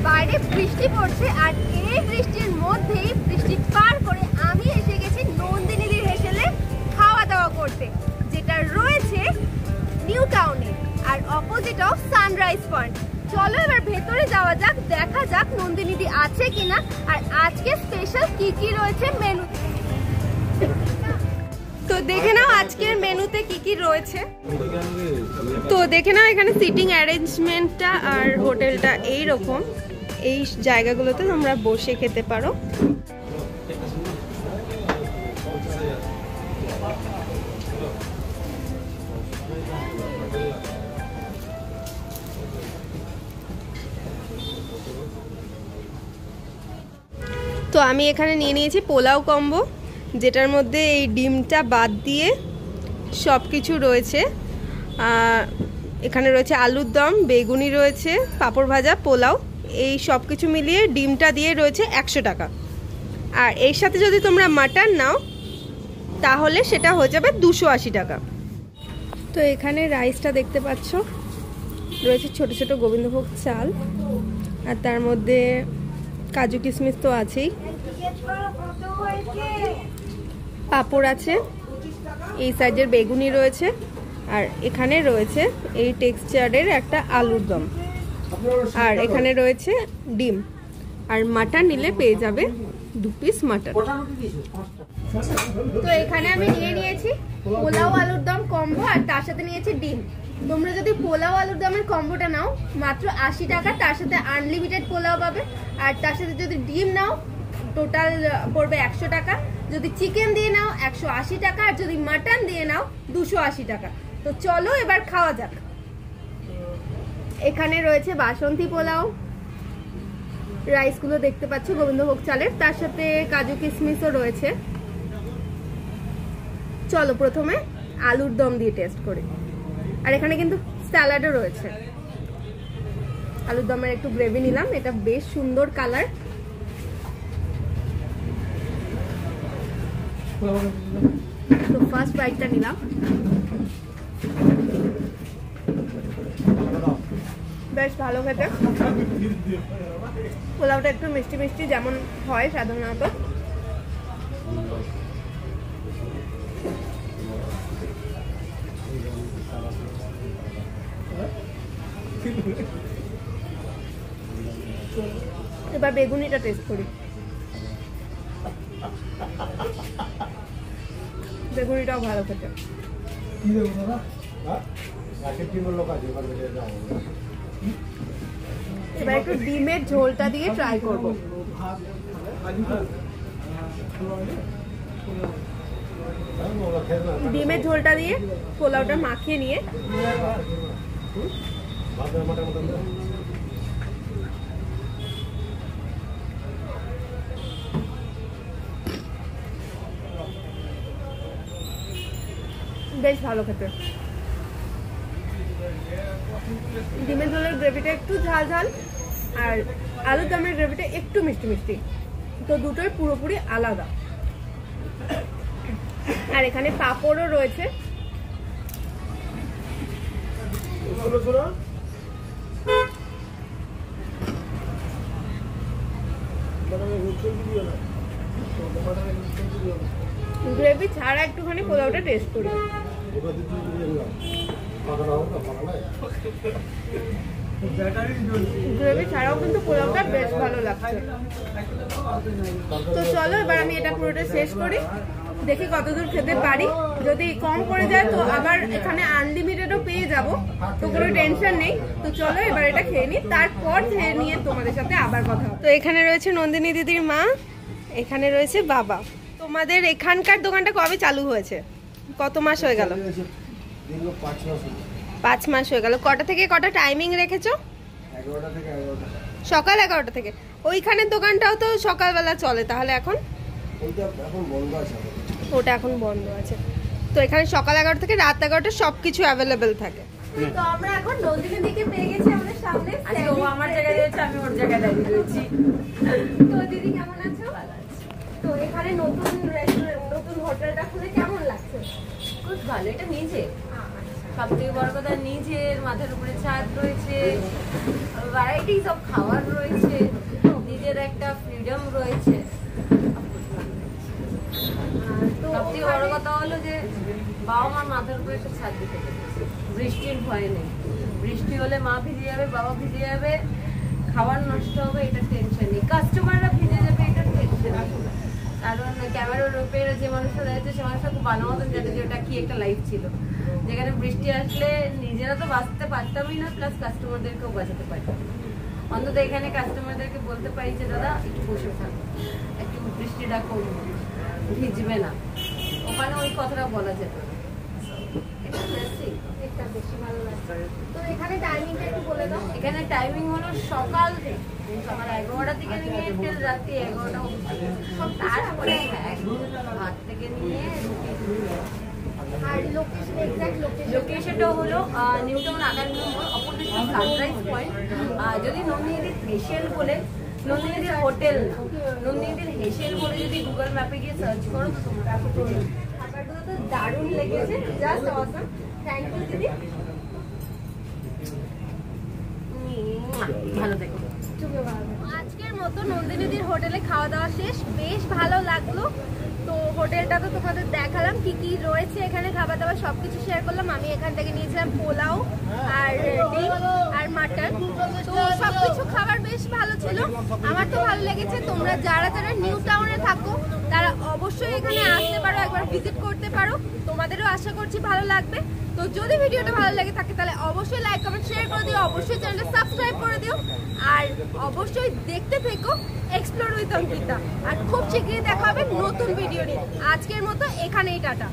বাইরে বৃষ্টি পড়ছে আর এই বৃষ্টির মধ্যেই বৃষ্টি পার করে আমি এসে গেছি নন্দিনীদির হেসেলে খাওয়া দাওয়া করতে, যেটা রয়েছে নিউ টাউনে আর অপোজিট অফ সানরাইজ পয়েন্ট। চলো এবার ভেতরে যাওয়া যাক, দেখা যাক নন্দিনীদি আছে কিনা আর আজকে স্পেশাল কি কি রয়েছে মেনু। তো দেখে নাও আজকের মেনুতে কি কি রয়েছে। তো দেখে নাও এখানে সিটিং অ্যারেঞ্জমেন্টটা আর হোটেলটা এইরকম, এই জায়গাগুলোতে তোমরা বসে খেতে পারো। তো আমি এখানে নিয়ে নিয়েছি পোলাও কম্বো, যেটার মধ্যে এই ডিমটা বাদ দিয়ে সব কিছু রয়েছে। এখানে রয়েছে আলুর দম, বেগুনি রয়েছে, পাঁপড় ভাজা, পোলাও, এই সব কিছু মিলিয়ে ডিমটা দিয়ে রয়েছে 100 টাকা। আর এর সাথে যদি তোমরা মাটন নাও তাহলে সেটা হয়ে যাবে 280 টাকা। তো এখানে রাইসটা দেখতে পাচ্ছ, রয়েছে ছোট ছোট গোবিন্দভোগ চাল, আর তার মধ্যে কাজু কিশমিশ তো আছেই, পাঁপড় আছে, এই সাইজের বেগুনি রয়েছে, আর এখানে রয়েছে এই টেক্সচারের একটা আলুর দম, আর এখানে রয়েছে ডিম। আর মাটন নিলে পেয়ে যাবে 2 পিস মাটন। তো এখানে আমি নিয়ে নিয়েছি পোলাও আলুর দম কম্বো, আর তার সাথে নিয়েছি ডিম। তোমরা যদি পোলাও আলুর দমের কম্বোটা নাও মাত্র 80 টাকা, তার সাথে আনলিমিটেড পোলাও পাবে। আর তার সাথে যদি ডিম নাও টোটাল পড়বে 100 টাকা। যদি চিকেন দিয়ে নাও 180 টাকা, আর যদি মাটন দিয়ে নাও 280 টাকা। তো চলো এবার খাওয়া যাক। এখানে রয়েছে বাসন্তী পোলাও, রাইসগুলো দেখতে পাচ্ছ গোবিন্দভোগ চালের, তার সাথে কাজু কিশমিশও রয়েছে। চলো প্রথমে আলুর দম দিয়ে টেস্ট করি। আর এখানে কিন্তু স্যালাডও রয়েছে। আলুর দমের একটু গ্রেভি নিলাম, এটা বেশ সুন্দর কালার। তো ফার্স্ট বাইটটা নিলাম, বেশ ভালো খেতে। পোলাওটা একটু মিষ্টি মিষ্টি যেমন হয় সাধারণত। এবার বেগুনিটা টেস্ট করি। বেগুনিটাও ভালো খেতে। এবার একটু ডিমের ঝোলটা দিয়ে ট্রাই করব। ডিমের ঝোলটা দিয়ে পোলাওটা মাখিয়ে নিয়ে বেশ ভালো খেতে। ডিমের ঝোলের গ্রেভিটা একটু ঝাল ঝাল, আর আলুর দমের গ্রেভিটা একটু মিষ্টি মিষ্টি, তো দুটোই পুরোপুরি আলাদা। আর এখানে পাঁপড়ও রয়েছে। গ্রেভি ছাড়া একটুখানি পোলাওটা টেস্ট করি। গ্রেভি ছাড়াও কিন্তু পোলাওটা বেশ ভালো লাগছে। তো চলো এবার আমি এটা পুরোটা শেষ করি, দেখি কতদূর খেতে পারি। যদি কম পড়ে যায় তো আবার এখানে আনলিমিটেডও পেয়ে যাব, তো কোনো টেনশন নেই। তো চলো এবার এটা খেয়ে নিই, তারপর খেয়ে নিয়ে তোমাদের সাথে আবার কথা হবে। তো এখানে রয়েছে নন্দিনী দিদির মা, এখানে রয়েছে বাবা। তোমাদের এখানকার দোকানটা কবে চালু হয়েছে? কত মাস হয়ে গেল? 5 মাস হয়ে গেল। কটা থেকে কটা টাইমিং রেখেছো? 11টা থেকে 11টা। সকাল 11টা থেকে। ওইখানের দোকানটাও তো সকালবেলা চলে, তাহলে এখন? ওইটা এখন বন্ধ আছে। ওটা এখন বন্ধ আছে। তো এখানে সকাল 11টা থেকে রাত 11টা সবকিছু অ্যাভেলেবেল থাকে। তো আমরা এখন নন্দিনী দিকে পেয়ে গেছি আমাদের সামনে। আজকে ও আমার জায়গায় রয়েছে, আমি ওর জায়গায় দাঁড়িয়ে রয়েছি। তো দিদি কেমন আছো? ভালো আছি। তো এখানে নতুন রেস্টুরেন্ট, নতুন হোটেলটা খুলে কেমন লাগছে? খুব ভালো। এটা নিজে? সব থেকে বড় কথা নিজের মাথার উপরে ছাদ রয়েছে, ভ্যারাইটিস অফ খাবার রয়েছে, নিজের একটা ফ্রিডম রয়েছে। সব থেকে বড় কথা হলো যে বাবা মার মাথার উপরে একটা ছাদ দিতে পেরেছে, বৃষ্টির ভয় নেই। বৃষ্টি হলে মা ভিজে যাবে, বাবা ভিজে যাবে, খাবার নষ্ট হবে, এটা টেনশন নেই। কাস্টমাররা ভিজে যাবে, এটা টেনশন নেই। কারণ ক্যামেরার উপরে যে মানুষটা রয়েছে সে মানুষটা খুব ভালো মতন জানে যে ওটা কি একটা লাইফ ছিল, যেখানে বৃষ্টি আসলে নিজেরা তো বাঁচতে পারতামই না, প্লাস কাস্টমারদেরকেও বাঁচাতে পারতাম। অন্তত এখানে কাস্টমারদেরকে বলতে পারি যে দাদা একটু বসে থাকো, একটু বৃষ্টিটা কমবে, ভিজবে না। ওখানে ওই কথাটা বলা যেত না। এটা বেশি ভালো লাগছে। তো এখানে টাইমিংটা একটু বলে দাও। এখানে টাইমিং হলো সকাল 11টা থেকে নিয়ে till রাত্রি 11টা অবধি। তারপরে ভাত থেকে নিয়ে আর লোকেশন, এক্সাক্ট লোকেশনটা হলো নিউটাউন আকাশ অপোজিট সানরাইজ পয়েন্ট। যদি নন্দিনীদির হেসেল বলে, নন্দিনীদির হোটেল না, নন্দিনীদির হেসেল বলে যদি গুগল ম্যাপে গিয়ে সার্চ করো তো তোমরা খাবারগুলো তো দারুণ লেগেছে, জাস্ট অসাম। থ্যাংক ইউ দিদি। ভালো থেকো। আজকের মতো নন্দিনীদির হোটেলে খাওয়া দাওয়া শেষ, বেশ ভালো লাগলো। তো হোটেলটা তো তোমাদের দেখালাম, কি কি রয়েছে এখানে খাবার দাবার সবকিছু শেয়ার করলাম। আমি এখান থেকে নিয়েছিলাম পোলাও আর ডিম আর মাটন। তো সবকিছু খাবার বেশ ভালো ছিল, আমার তো ভালো লেগেছে। তোমরা যারা যারা নিউ টাউনে থাকো তারা অবশ্যই এখানে আসতে পারো, একবার ভিজিট করতে পারো। তোমাদেরও আশা করছি ভালো লাগবে। তো যদি ভিডিওটা ভালো লাগে থাকে তাহলে অবশ্যই লাইক কমেন্ট শেয়ার করে দিও, অবশ্যই চ্যানেলটা সাবস্ক্রাইব করে দিও, আর অবশ্যই দেখতে থেকো এক্সপ্লোর উইথ অঙ্কিতা। আর খুব শীঘ্রই দেখা হবে নতুন ভিডিও নিয়ে। আজকের মতো এখানেই টাটা।